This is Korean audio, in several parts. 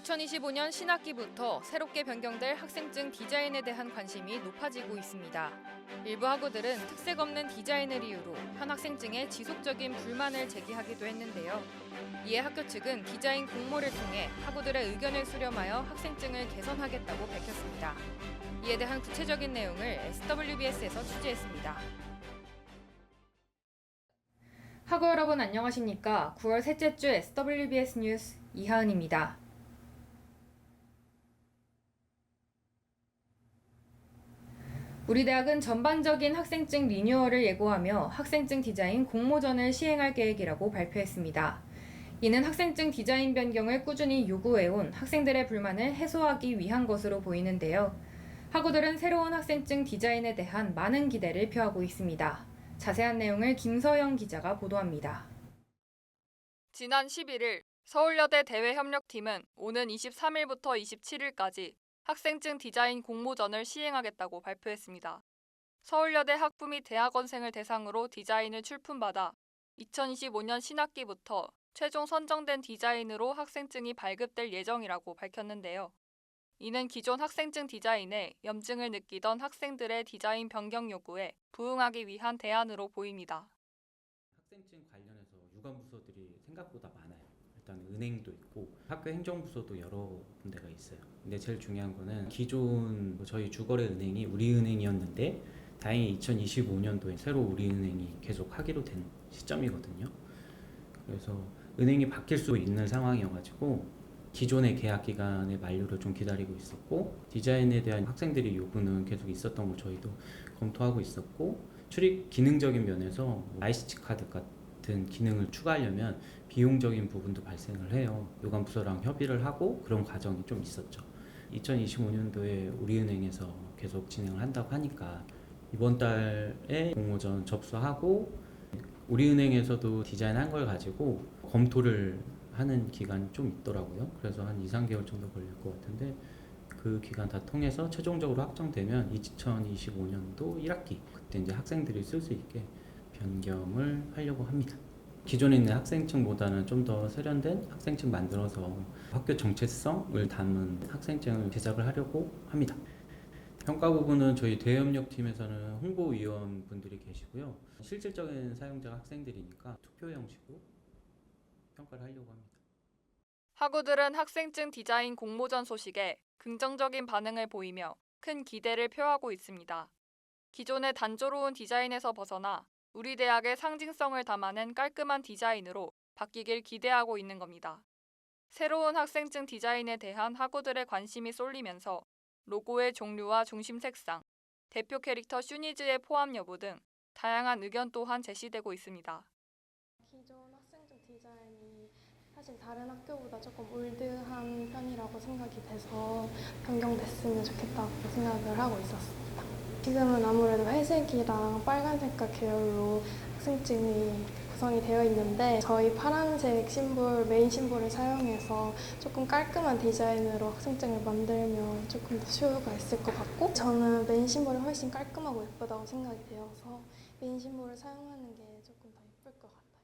2025년 신학기부터 새롭게 변경될 학생증 디자인에 대한 관심이 높아지고 있습니다. 일부 학우들은 특색 없는 디자인을 이유로 현 학생증에 지속적인 불만을 제기하기도 했는데요. 이에 학교 측은 디자인 공모를 통해 학우들의 의견을 수렴하여 학생증을 개선하겠다고 밝혔습니다. 이에 대한 구체적인 내용을 SWBS에서 취재했습니다. 학우 여러분 안녕하십니까? 9월 셋째 주 SWBS 뉴스 이하은입니다. 우리 대학은 전반적인 학생증 리뉴얼을 예고하며 학생증 디자인 공모전을 시행할 계획이라고 발표했습니다. 이는 학생증 디자인 변경을 꾸준히 요구해온 학생들의 불만을 해소하기 위한 것으로 보이는데요. 학우들은 새로운 학생증 디자인에 대한 많은 기대를 표하고 있습니다. 자세한 내용을 김서영 기자가 보도합니다. 지난 11일 서울여대 대외협력팀은 오는 23일부터 27일까지 학생증 디자인 공모전을 시행하겠다고 발표했습니다. 서울여대 학부 및 대학원생을 대상으로 디자인을 출품받아 2025년 신학기부터 최종 선정된 디자인으로 학생증이 발급될 예정이라고 밝혔는데요. 이는 기존 학생증 디자인에 염증을 느끼던 학생들의 디자인 변경 요구에 부응하기 위한 대안으로 보입니다. 학생증 관련해서 유관부서들이 생각보다 많아요. 일단 은행도 있고 학교 행정부서도 여러 군데가 있어요. 근데 제일 중요한 거는 기존 저희 주거래 은행이 우리은행이었는데 다행히 2025년도에 새로 우리은행이 계속 하기로 된 시점이거든요. 그래서 은행이 바뀔 수 있는 상황이어가지고 기존의 계약 기간의 만료를 좀 기다리고 있었고 디자인에 대한 학생들의 요구는 계속 있었던 걸 저희도 검토하고 있었고 출입 기능적인 면에서 ICT 카드 같은 기능을 추가하려면 비용적인 부분도 발생을 해요. 요관부서랑 협의를 하고 그런 과정이 좀 있었죠. 2025년도에 우리은행에서 계속 진행을 한다고 하니까 이번 달에 공모전 접수하고 우리은행에서도 디자인한 걸 가지고 검토를 하는 기간이 좀 있더라고요. 그래서 한 2-3개월 정도 걸릴 것 같은데 그 기간 다 통해서 최종적으로 확정되면 2025년도 1학기 그때 이제 학생들이 쓸 수 있게 변경을 하려고 합니다. 기존에 있는 학생증보다는 좀 더 세련된 학생증 만들어서 학교 정체성을 담은 학생증을 제작을 하려고 합니다. 평가 부분은 저희 대협력팀에서는 홍보위원 분들이 계시고요. 실질적인 사용자가 학생들이니까 투표 형식으로 평가를 하려고 합니다. 학우들은 학생증 디자인 공모전 소식에 긍정적인 반응을 보이며 큰 기대를 표하고 있습니다. 기존의 단조로운 디자인에서 벗어나 우리 대학의 상징성을 담아낸 깔끔한 디자인으로 바뀌길 기대하고 있는 겁니다. 새로운 학생증 디자인에 대한 학우들의 관심이 쏠리면서 로고의 종류와 중심 색상, 대표 캐릭터 슈니즈의 포함 여부 등 다양한 의견 또한 제시되고 있습니다. 기존 학생증 디자인이 사실 다른 학교보다 조금 올드한 편이라고 생각이 돼서 변경됐으면 좋겠다고 생각을 하고 있었습니다. 지금은 아무래도 회색이랑 빨간색깔 계열로 학생증이 구성이 되어 있는데 저희 파란색 심볼, 메인 심볼을 사용해서 조금 깔끔한 디자인으로 학생증을 만들면 조금 더 수요가 있을 것 같고 저는 메인 심볼이 훨씬 깔끔하고 예쁘다고 생각이 되어서 메인 심볼을 사용하는 게 조금 더 예쁠 것 같아요.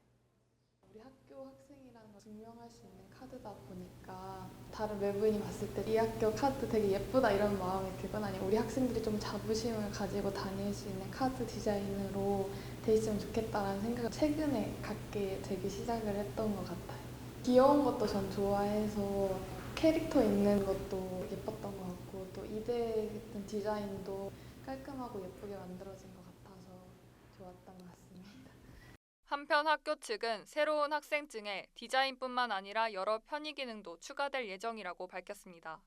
우리 학교 학생이라는 걸 증명할 수 있는 카드다 보니까 다른 외부인이 봤을 때 이 학교 카드 되게 예쁘다 이런 마음이 들거나 아니면 우리 학생들이 좀 자부심을 가지고 다닐 수 있는 카드 디자인으로 돼 있으면 좋겠다라는 생각을 최근에 갖게 되기 시작을 했던 것 같아요. 귀여운 것도 전 좋아해서 캐릭터 있는 것도 예뻤던 것 같고 또 이대 같은 디자인도 깔끔하고 예쁘게 만들어진 것 같아서 좋았던 것 같습니다. 한편 학교 측은 새로운 학생증에 디자인뿐만 아니라 여러 편의 기능도 추가될 예정이라고 밝혔습니다.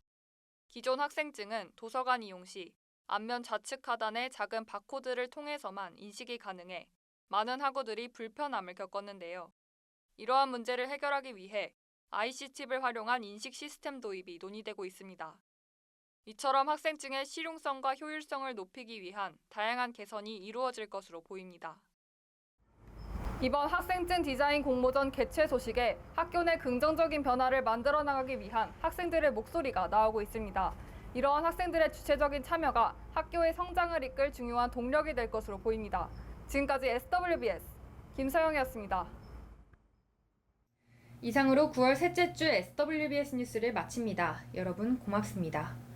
기존 학생증은 도서관 이용 시 앞면 좌측 하단의 작은 바코드를 통해서만 인식이 가능해 많은 학우들이 불편함을 겪었는데요. 이러한 문제를 해결하기 위해 IC칩을 활용한 인식 시스템 도입이 논의되고 있습니다. 이처럼 학생증의 실용성과 효율성을 높이기 위한 다양한 개선이 이루어질 것으로 보입니다. 이번 학생증 디자인 공모전 개최 소식에 학교 내 긍정적인 변화를 만들어 나가기 위한 학생들의 목소리가 나오고 있습니다. 이러한 학생들의 주체적인 참여가 학교의 성장을 이끌 중요한 동력이 될 것으로 보입니다. 지금까지 SWBS 김서영이었습니다. 이상으로 9월 셋째 주 SWBS 뉴스를 마칩니다. 여러분 고맙습니다.